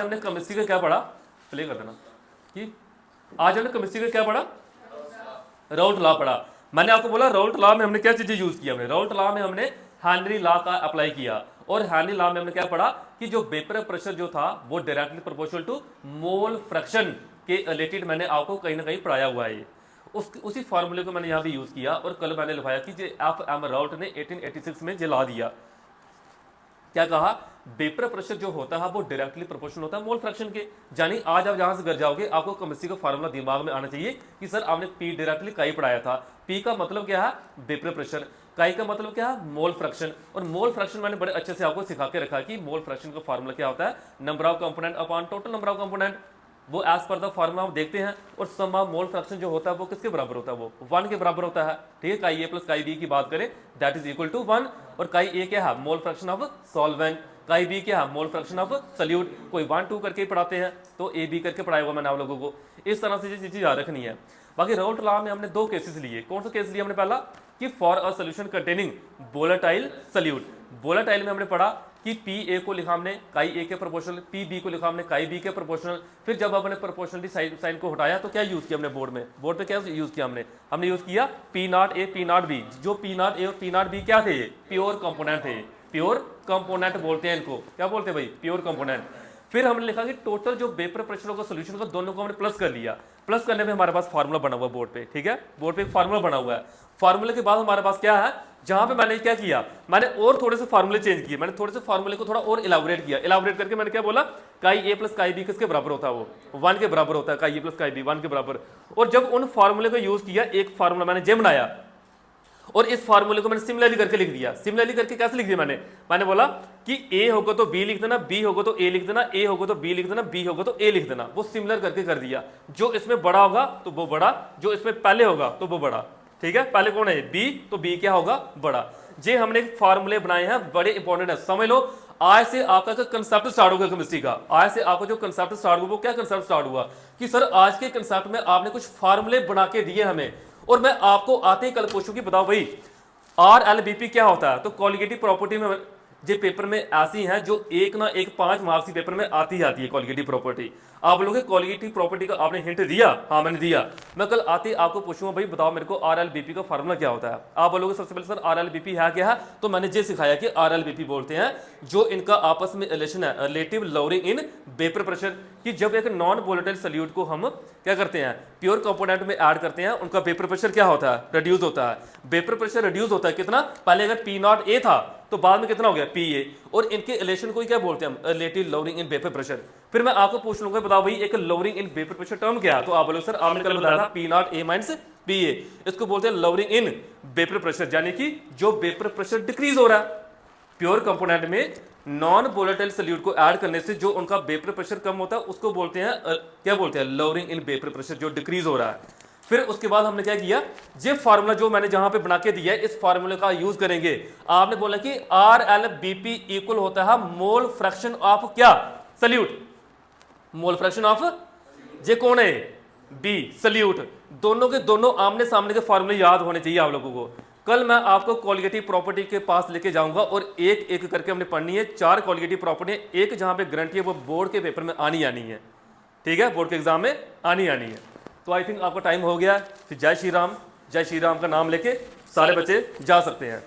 हमने केमिस्ट्री का क्या पढ़ा, प्ले कर देना कि आज हमने केमिस्ट्री का क्या पढ़ा, राउल्ट लॉ पढ़ा। मैंने आपको बोला राउल्ट लॉ में हमने क्या चीजें यूज किया, हमने राउल्ट लॉ में हमने हेनरी लॉ का अप्लाई किया, और हेनरी लॉ में हमने क्या पढ़ा कि जो वेपर प्रेशर जो था वो directly proportional to mole fraction के रिलेटेड मैंने आपको कहीं ना कहीं पढ़ाया हुआ है। उसी फार्मूले को मैंने यहाँ भी यूज किया, और कल मैंने लिखाया कि जो एफ एम राउल्ट ने 1886 में जला दिया, क्या कहा, वेपर प्रेशर जो होता है वो डायरेक्टली प्रोपोर्शनल होता है मोल फ्रैक्शन के। यानी आज आप जहां से घर जाओगे आपको केमिस्ट्री का फार्मूला दिमाग में आना चाहिए कि सर आपने पी डायरेक्टली काई पढ़ाया था, पी का मतलब क्या है वेपर प्रेशर, काई का मतलब क्या है मोल फ्रैक्शन। और मोल फ्रैक्शन मैंने बड़े अच्छे से आपको सिखा के रखा कि मोल फ्रैक्शन का फार्मूला क्या होता है, number of component upon total number of component, वो एज पर द फार्मूला हम देखते हैं। और सम ऑफ मोल फ्रैक्शन जो होता है वो किसके बराबर होता है, वो 1 के बराबर होता है। ठीक है, काई ए प्लस काई बी की बात करें दैट इज इक्वल टू 1, और काई ए क्या है मोल फ्रैक्शन ऑफ सॉल्वेंट, काई बी क्या है मोल फ्रैक्शन ऑफ सल्यूट। कोई 1 2 करके पढ़ाते हैं तो ए बी करके पढ़ाया हुआ मैंने आप लोगों को, इस तरह से चीज याद रखनी है। बाकी राउल्ट लॉ में हमने 2 केसेस लिए, कौन सा केस लिया हमने, पहला कि for a solution containing volatile solute, volatile में हमने पढ़ा कि पी ए को लिखा हमने काई ए के प्रोपोर्शनल, पी बी को लिखा हमने काई बी के प्रोपोर्शनल। फिर जब हमने प्रोपोर्शनलिटी साइन को हटाया तो क्या यूज किया हमने बोर्ड पे क्या यूज किया हमने यूज किया P not A P not be. जो पी नॉट ए और पी नॉट बी क्या थे, प्योर कंपोनेंट थे, प्योर कंपोनेंट बोलते हैं इनको, क्या बोलते हैं भाई, प्योर कंपोनेंट। फिर हमने लिखा कि टोटल जो वेपर प्रेशर होगा सोल्यूशन का दोनों को हमने प्लस कर लिया, प्लस करने में हमारे पास फार्मूला बना हुआ बोर्ड पे, ठीक है, बोर्ड पे एक फार्मूला बना हुआ है। फार्मूले के बाद हमारे पास क्या है, जहां पे मैंने क्या किया, मैंने और थोड़े से फार्मूले चेंज किए, मैंने थोड़े से फार्मूले को थोड़ा और इलाबोरेट किया, इलाबोरेट करके मैंने क्या बोला, काई ए प्लस काई बी किसके बराबर होता है, वो 1 के बराबर होता है, काई ए प्लस काई बी 1 के बराबर। और जब उन फार्मूले को यूज किया, एक फार्मूला मैंने जे बनाया, और इस फार्मूले को मैंने सिमिलरली करके लिख दिया। सिमिलरली करके कैसे लिख दिया मैंने बोला कि ए होगा तो बी लिख देना, बी होगा तो ए लिख देना, ए होगा तो बी लिख देना, बी होगा तो ए लिख देना, वो सिमिलर करके कर दिया। जो इसमें बड़ा होगा तो वो बड़ा, जो इसमें पहले होगा तो वो बड़ा। ठीक है, पहले कौन है बी, तो बी क्या होगा बड़ा। जे हमने फार्मूले बनाए हैं बड़े इंपॉर्टेंट है, समझ लो। आज से आपका कंसेप्ट स्टार्ट होगा केमिस्ट्री का, आज से आपको जो कंसेप्ट स्टार्ट हुआ वो क्या कंसेप्ट स्टार्ट हुआ कि सर आज के कंसेप्ट में आपने कुछ फार्मूले बना के दिए हमें, और मैं आपको आते ही कल पूछूं कि बताओ भाई RLBP क्या होता है। तो कॉलिगेटिव प्रॉपर्टी में जो पेपर में ऐसी हैं जो एक ना एक 5 मार्क्स की पेपर में आती है कॉलिगेटिव प्रॉपर्टी। आप लोगों के कॉलिगेटिव प्रॉपर्टी का आपने हिंट दिया, हाँ मैंने दिया। मैं कल आते ही आपको पूछूंगा भाई बताओ मेरे को RLBP का फार्मूला क्या होता है। आप बोलोगे सबसे पहले सर RLBP है क्या है, तो मैंने ये सिखाया कि RLBP बोलते हैं जो इनका आपस में रिलेशन है, relative lowering in vapour pressure, कि जब एक नॉन वोलेटाइल सॉल्यूट को हम क्या करते हैं प्योर कंपोनेंट में ऐड करते हैं, उनका वेपर प्रेशर क्या होता है, रिड्यूस होता है। वेपर प्रेशर रिड्यूस होता है कितना, पहले अगर पी नॉट ए था तो बाद में कितना हो गया पी ए, और इनके रिलेशन को क्या बोलते हैं हम, relative lowering in vapour pressure. फिर मैं आपको पूछ लूंगा बताओ भाई एक lowering in vapour pressure term क्या है, तो आप बोलो सर आपने कल बताया था P not a minus P A, इसको बोलते हैं लॉवरिंग इन वेपर प्रेशर, यानी कि जो वेपर प्रेशर डिक्रीज हो रहा है प्योर कंपोनेंट में नॉन वोलेटाइल सॉल्यूट को ऐड करने से जो उनका वेपर प्रेशर कम होता है उसको बोलते हैं क्या बोलते हैं, लॉवरिंग इन वेपर प्रेशर, जो डिक्रीज हो रहा है। फिर उसके बाद हमने क्या किया, ये फार्मूला जो मैंने जहां पे बना के दिया है इस फार्मूले का यूज करेंगे। आपने बोला कि RLBP इक्वल होता है मोल फ्रैक्शन ऑफ क्या, सल्यूट, मोल फ्रैक्शन ऑफ, ये कौन है बी सल्यूट। दोनों के दोनों आमने सामने के फार्मूले याद होने चाहिए आप लोगों को। कल मैं आपको कॉलिगेटिव प्रॉपर्टी के पास लेके जाऊंगा और एक एक करके हमने पढ़नी है, 4 कॉलिगेटिव प्रॉपर्टी, एक जहां पे गारंटी है वो बोर्ड के पेपर में आनी है, ठीक है, बोर्ड के एग्जाम में आनी है। तो आई थिंक आपका टाइम हो गया, फिर जय श्री राम का नाम लेके सारे बच्चे जा सकते हैं।